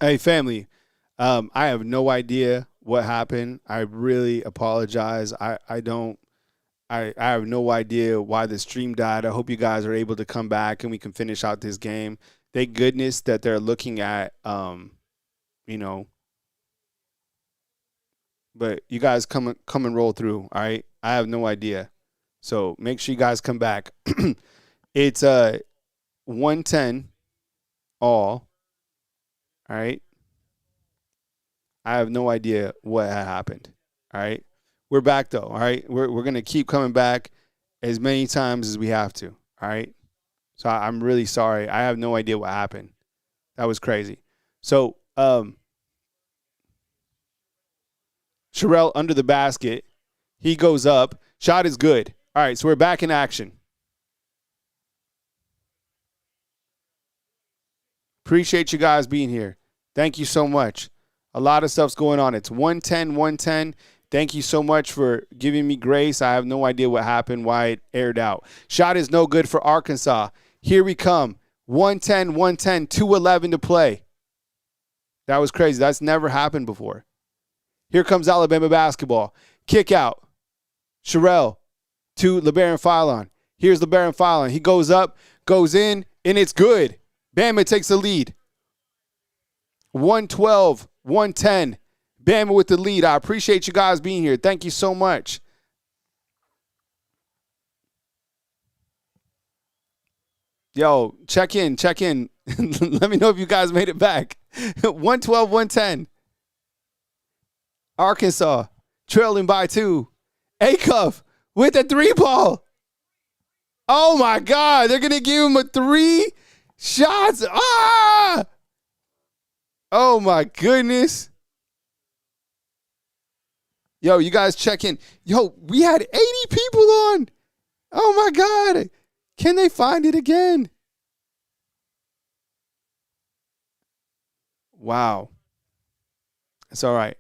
Hey, family. I have no idea what happened. I really apologize. I don't. I have no idea why the stream died. I hope you guys are able to come back and we can finish out this game. Thank goodness that they're looking at, you know, but you guys come and roll through. All right. I have no idea. So make sure you guys come back. It's 110 all. All right. I have no idea what had happened. All right. We're back though. All right. We're gonna keep coming back as many times as we have to. All right. So I'm really sorry. I have no idea what happened. That was crazy. So Sherelle under the basket. He goes up. Shot is good. All right. So we're back in action. Appreciate you guys being here. Thank you so much. A lot of stuff's going on. It's 110, 110. Thank you so much for giving me grace. I have no idea what happened, why it aired out. Shot is no good for Arkansas. Here we come. 110, 110, 2:11 to play. That was crazy. That's never happened before. Here comes Alabama basketball. Kick out. Sherelle to LeBaron Philon. Here's LeBaron Philon. He goes up, goes in, and it's good. Bama takes the lead. 112, 110. Bama with the lead. I appreciate you guys being here. Thank you so much. Yo, check in. Let me know if you guys made it back. 112, 110. Arkansas trailing by 2. Acuff with the 3 ball. Oh, my God. They're going to give him a 3 shots. Ah! Oh, my goodness. Yo, you guys check in. Yo, we had 80 people on. Oh, my God. Can they find it again? Wow. It's all right.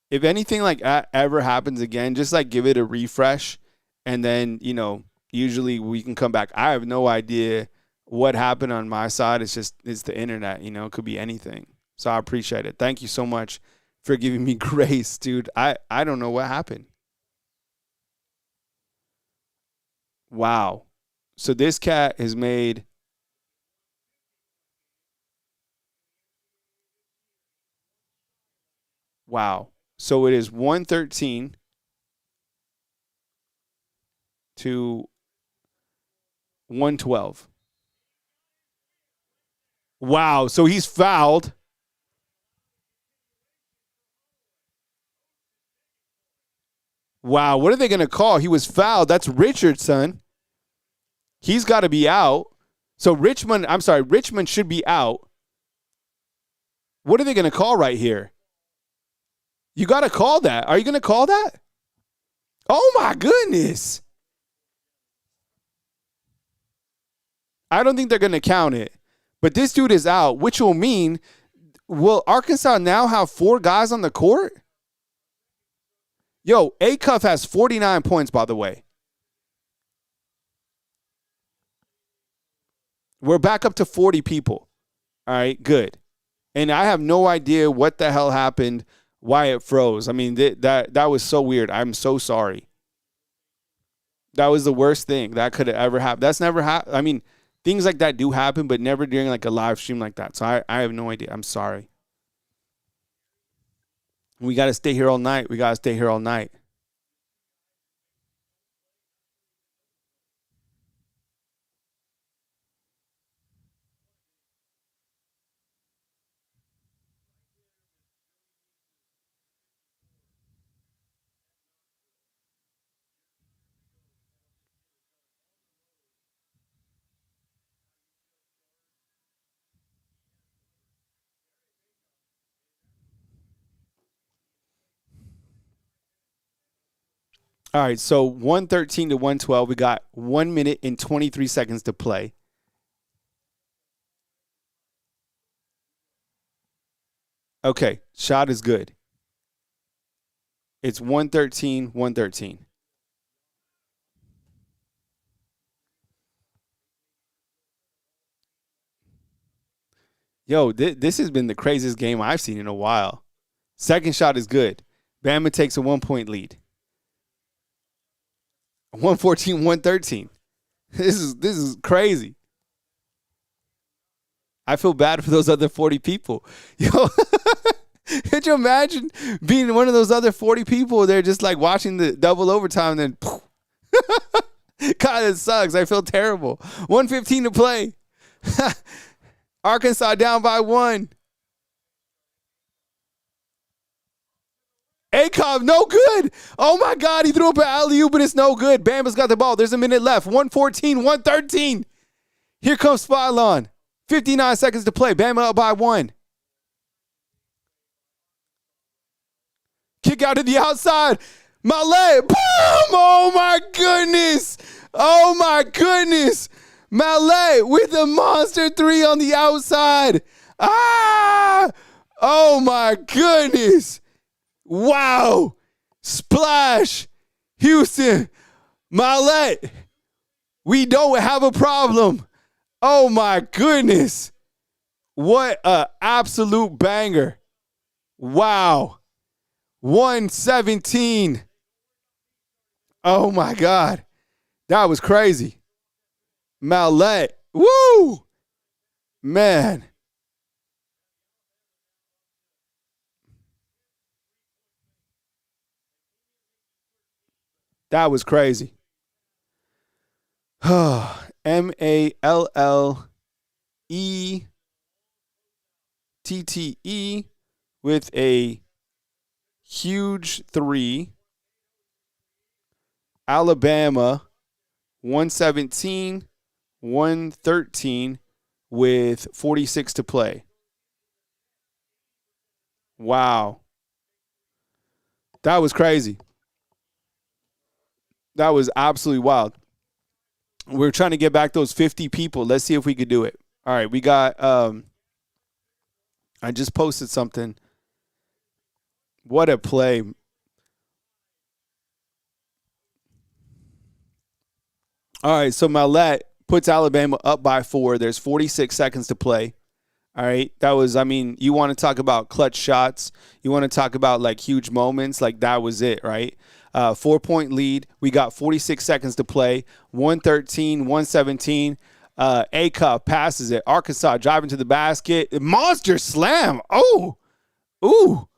If anything like ever happens again, just like give it a refresh, and then usually we can come back. I have no idea what happened on my side. It's the internet. It could be anything. So I appreciate it. Thank you so much for giving me grace, dude. I don't know what happened. Wow. So this cat has made. Wow. So it is 113 to 112. Wow. So he's fouled. Wow. What are they going to call? He was fouled. That's Richardson. He's got to be out. So Richmond should be out. What are they going to call right here? You got to call that. Are you going to call that? Oh, my goodness. I don't think they're going to count it. But this dude is out, which will mean, will Arkansas now have 4 guys on the court? Yo, Acuff has 49 points, by the way. We're back up to 40 people. All right, good. And I have no idea what the hell happened, why it froze. I mean, that was so weird. I'm so sorry. That was the worst thing that could have ever happened. That's never happened. I mean, things like that do happen, but never during like a live stream like that. So I have no idea. I'm sorry. We got to stay here all night. All right, so 113 to 112. We got 1 minute and 23 seconds to play. Okay, shot is good. It's 113, 113. Yo, this has been the craziest game I've seen in a while. Second shot is good. Bama takes a 1-point lead. 114-113. This is crazy. I feel bad for those other 40 people. Yo, could you imagine being one of those other 40 people? They're just like watching the double overtime and then God, it sucks. I feel terrible. 1:15 to play. Arkansas down by 1. Akov, no good. Oh, my God. He threw up an alley-oop, but it's no good. Bama's got the ball. There's a minute left. 1:14-113. Here comes Phylon. 59 seconds to play. Bama up by 1. Kick out to the outside. Mallette. Boom! Oh, my goodness. Oh, my goodness. Mallette with a monster 3 on the outside. Ah! Oh, my goodness. Wow. Splash. Houston. Mallette. We don't have a problem. Oh, my goodness. What an absolute banger. Wow. 117. Oh, my God. That was crazy. Mallette. Woo! Man. That was crazy. Mallette with a huge 3. Alabama 117-113 with 46 to play. Wow. That was crazy. That was absolutely wild. We're trying to get back those 50 people. Let's see if we could do it. All right, we got I just posted something. What a play. All right, so Mallette puts Alabama up by 4. There's 46 seconds to play. All right, that was, I mean, you want to talk about clutch shots. You want to talk about, like, huge moments. Like, that was it, right? 4-point lead. We got 46 seconds to play. 113-117. Acuff passes it. Arkansas driving to the basket. Monster slam. Oh, ooh.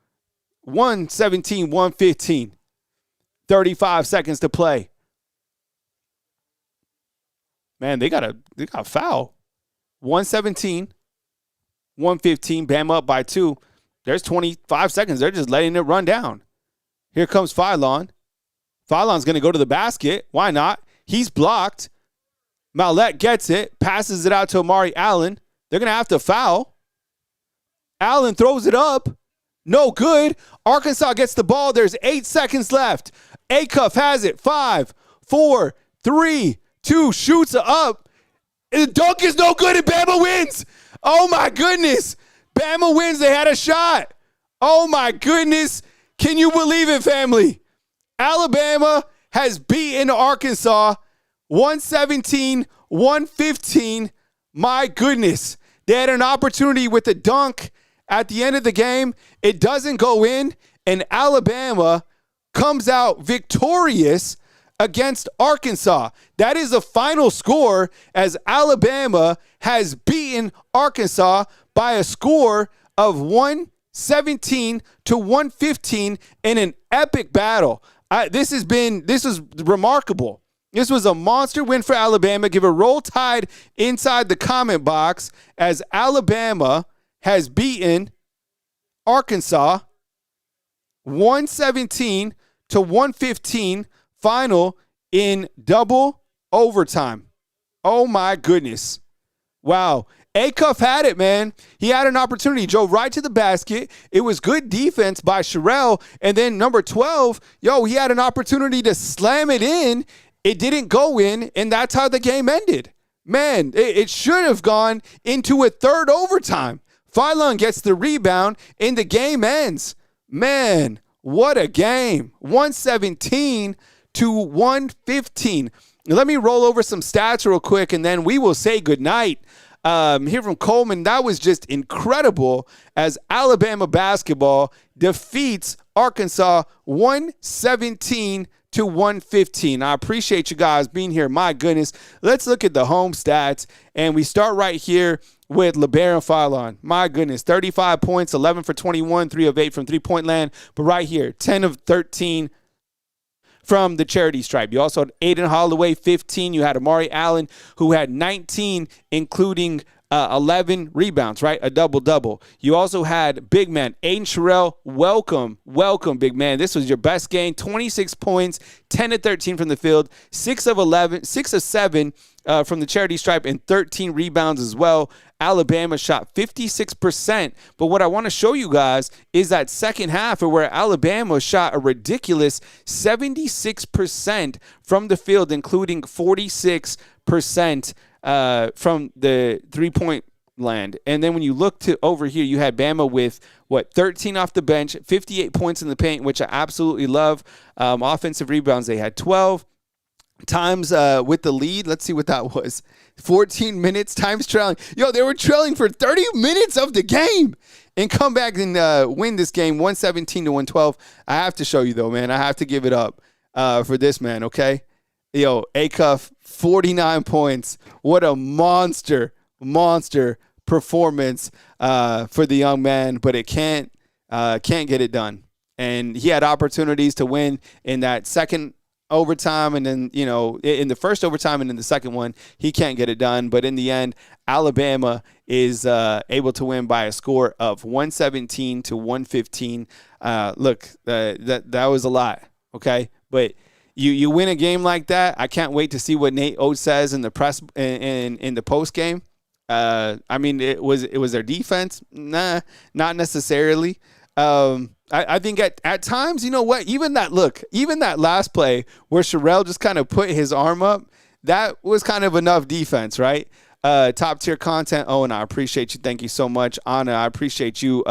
117-115. 35 seconds to play. Man, they got a foul. 117-115. Bama up by 2. There's 25 seconds. They're just letting it run down. Here comes Phylon. Phylon's going to go to the basket. Why not? He's blocked. Mallette gets it. Passes it out to Amari Allen. They're going to have to foul. Allen throws it up. No good. Arkansas gets the ball. There's 8 seconds left. Acuff has it. 5, 4, 3, 2. Shoots up. And the dunk is no good and Bama wins. Oh, my goodness. Bama wins. They had a shot. Oh, my goodness. Can you believe it, family? Alabama has beaten Arkansas 117-115. My goodness. They had an opportunity with a dunk at the end of the game. It doesn't go in, and Alabama comes out victorious against Arkansas. That is the final score as Alabama has beaten Arkansas by a score of 117-115 in an epic battle. This is remarkable. This was a monster win for Alabama. Give a Roll Tide inside the comment box as Alabama has beaten Arkansas 117-115 final in double overtime. Oh, my goodness. Wow. Acuff had it, man. He had an opportunity. He drove right to the basket. It was good defense by Sherrell. And then number 12, he had an opportunity to slam it in. It didn't go in, and that's how the game ended. Man, it should have gone into a third overtime. Phylon gets the rebound, and the game ends. Man, what a game. 117-115. Let me roll over some stats real quick, and then we will say goodnight. Here from Coleman, that was just incredible as Alabama basketball defeats Arkansas 117-115. I appreciate you guys being here. My goodness. Let's look at the home stats, and we start right here with LeBaron Philon. My goodness, 35 points, 11 for 21, 3 of 8 from three-point land. But right here, 10 of 13 from the charity stripe. You also had Aiden Holloway, 15. You had Amari Allen, who had 19, including 11 rebounds, right? A double-double. You also had big man Aiden Sherrill. Welcome, big man. This was your best game. 26 points, 10 of 13 from the field, 6 of 7 from the charity stripe, and 13 rebounds as well. Alabama shot 56%. But what I want to show you guys is that second half where Alabama shot a ridiculous 76% from the field, including 46% from the three-point land. And then when you look to over here, you had Bama with, 13 off the bench, 58 points in the paint, which I absolutely love. Offensive rebounds, they had 12. Times with the lead, let's see what that was. 14 minutes, times trailing. Yo, they were trailing for 30 minutes of the game and come back and win this game 117-112. I have to show you, though, man. I have to give it up for this man, okay? Yo, Acuff, 49 points. What a monster performance for the young man, but it can't get it done. And he had opportunities to win in that second overtime, and then, in the first overtime and in the second one, he can't get it done. But in the end, Alabama is able to win by a score of 117-115. Look, that was a lot, okay? But you win a game like that. I can't wait to see what Nate Oates says in the press in the post game. I mean, it was their defense? Nah, not necessarily. I think at times, you know what? Even that last play where Sherrill just kind of put his arm up, that was kind of enough defense, right? Top tier content. Oh, and I appreciate you. Thank you so much, Anna. I appreciate you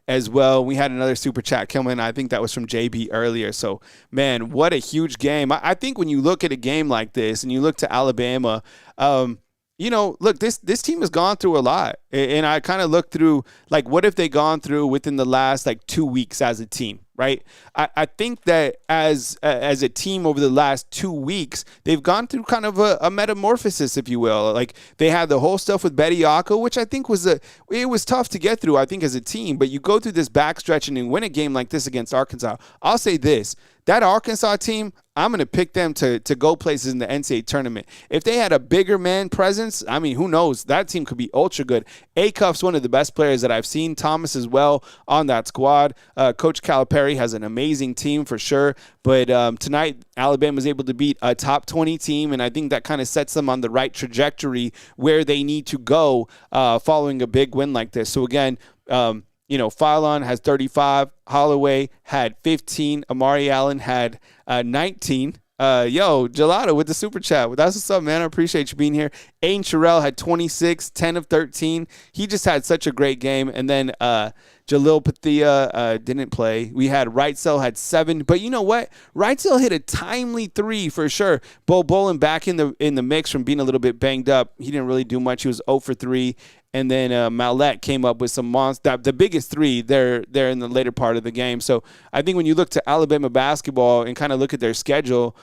as well. We had another super chat coming. I think that was from JB earlier. So, man, what a huge game. I think when you look at a game like this and you look to Alabama, look, this team has gone through a lot. And I kind of looked through, what have they gone through within the last, 2 weeks as a team, right? I think that as a team over the last 2 weeks, they've gone through kind of a metamorphosis, if you will. They had the whole stuff with Bediako, which I think it was tough to get through, I think, as a team. But you go through this backstretching and win a game like this against Arkansas. I'll say this. That Arkansas team, I'm going to pick them to go places in the NCAA tournament. If they had a bigger man presence, I mean, who knows? That team could be ultra good. Acuff's one of the best players that I've seen. Thomas as well on that squad. Coach Calipari has an amazing team for sure. But tonight, Alabama was able to beat a top 20 team, and I think that kind of sets them on the right trajectory where they need to go following a big win like this. So, again, Philon has 35. Holloway had 15. Amari Allen had 19. Gelato with the super chat. That's what's up, man. I appreciate you being here. Aiden Sherrill had 26, 10 of 13. He just had such a great game. And then Jalil Pathia didn't play. We had Wrightsell had 7. But you know what? Wrightsell hit a timely 3 for sure. Bo Bolin back in the mix from being a little bit banged up. He didn't really do much. He was 0 for 3. And then Mallette came up with some monster, the biggest 3 there in the later part of the game. So I think when you look to Alabama basketball and kind of look at their schedule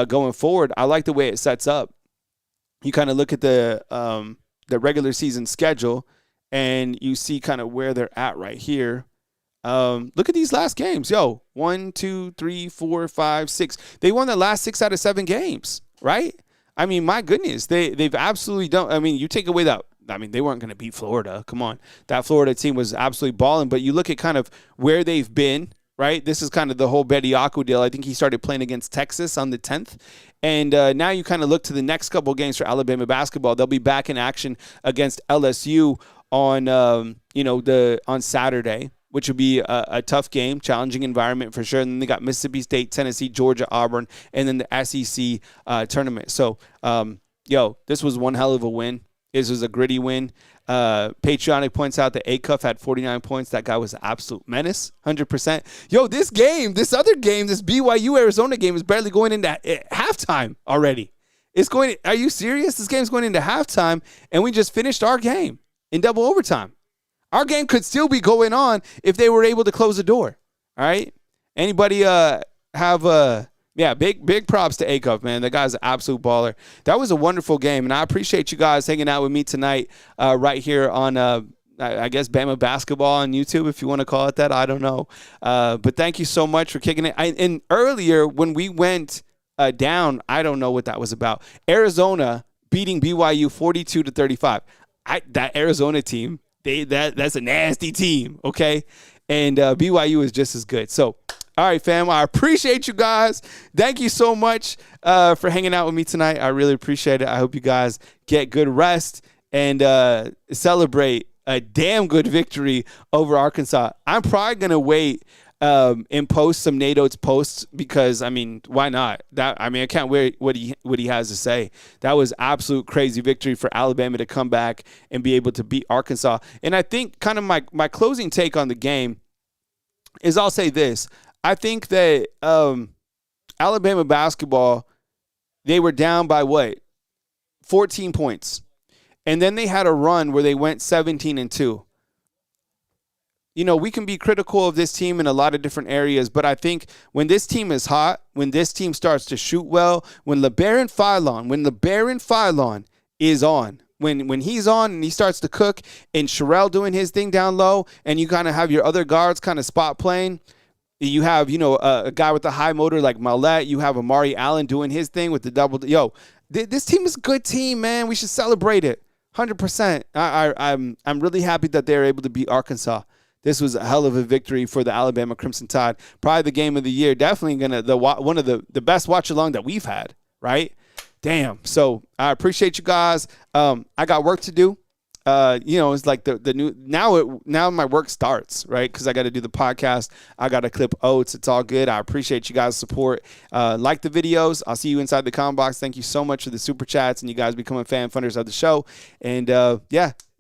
going forward, I like the way it sets up. You kind of look at the regular season schedule, and you see kind of where they're at right here. Look at these last games. 1, 2, 3, 4, 5, 6. They won the last 6 out of 7 games, right? I mean, my goodness, they've absolutely done. I mean, you take away that. I mean, they weren't going to beat Florida. Come on. That Florida team was absolutely balling. But you look at kind of where they've been, right? This is kind of the whole Bediako deal. I think he started playing against Texas on the 10th. And now you kind of look to the next couple of games for Alabama basketball. They'll be back in action against LSU on on Saturday, which would be a tough game, challenging environment for sure. And then they got Mississippi State, Tennessee, Georgia, Auburn, and then the SEC tournament. So, this was one hell of a win. This was a gritty win. Patriotic points out that Acuff had 49 points. That guy was an absolute menace, 100%. This other game, this BYU-Arizona game is barely going into halftime already. Are you serious? This game's going into halftime, and we just finished our game in double overtime. Our game could still be going on if they were able to close the door. All right? Anybody have big props to Acuff, man. That guy's an absolute baller. That was a wonderful game, and I appreciate you guys hanging out with me tonight right here on I guess Bama basketball on YouTube, if you want to call it that. I don't know. But thank you so much for kicking it. And earlier when we went down, I don't know what that was about. Arizona beating BYU 42-35. That Arizona team, that's a nasty team, okay? And BYU is just as good. So, all right, fam, I appreciate you guys. Thank you so much for hanging out with me tonight. I really appreciate it. I hope you guys get good rest and celebrate a damn good victory over Arkansas. I'm probably going to wait and post some Nate Oates posts because, I mean, why not? I can't wait what he has to say. That was absolute crazy victory for Alabama to come back and be able to beat Arkansas. And I think kind of my closing take on the game is I'll say this. I think that Alabama basketball, they were down by 14 points. And then they had a run where they went 17-2. You know, we can be critical of this team in a lot of different areas, but I think when this team is hot, when this team starts to shoot well, when LeBaron Philon is on, when he's on and he starts to cook and Sherrell doing his thing down low and you kind of have your other guards kind of spot playing, you have, a guy with a high motor like Mallette, you have Amari Allen doing his thing with the double. This team is a good team, man. We should celebrate it. 100%. I'm really happy that they're able to beat Arkansas. This was a hell of a victory for the Alabama Crimson Tide. Probably the game of the year. Definitely one of the best watch along that we've had, right? Damn. So I appreciate you guys. I got work to do. It's like the new now my work starts, right? Because I got to do the podcast. I got to clip Oates. It's all good. I appreciate you guys' support. Like the videos. I'll see you inside the comment box. Thank you so much for the super chats and you guys becoming fan funders of the show. And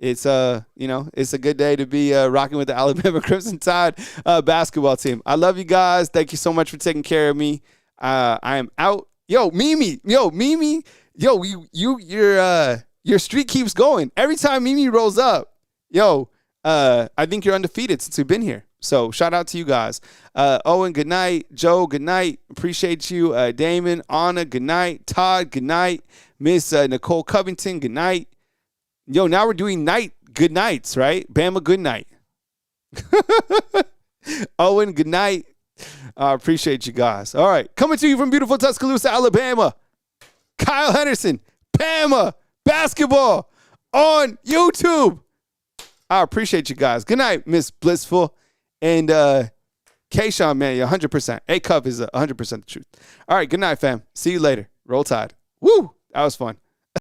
it's it's a good day to be rocking with the Alabama Crimson Tide basketball team. I love you guys. Thank you so much for taking care of me. I am out. Mimi, your streak keeps going. Every time Mimi rolls up, I think you're undefeated since we've been here. So shout out to you guys. Owen, good night. Joe, good night. Appreciate you. Damon, Anna, good night. Todd, good night. Miss Nicole Covington, good night. Now we're doing good nights, right? Bama, good night. Owen, good night. I appreciate you guys. All right. Coming to you from beautiful Tuscaloosa, Alabama. Kyle Henderson, Bama basketball on YouTube. I appreciate you guys. Good night, Miss Blissful. And Kayshawn, man, 100%. Acuff is 100% the truth. All right, good night, fam. See you later. Roll Tide. Woo! That was fun.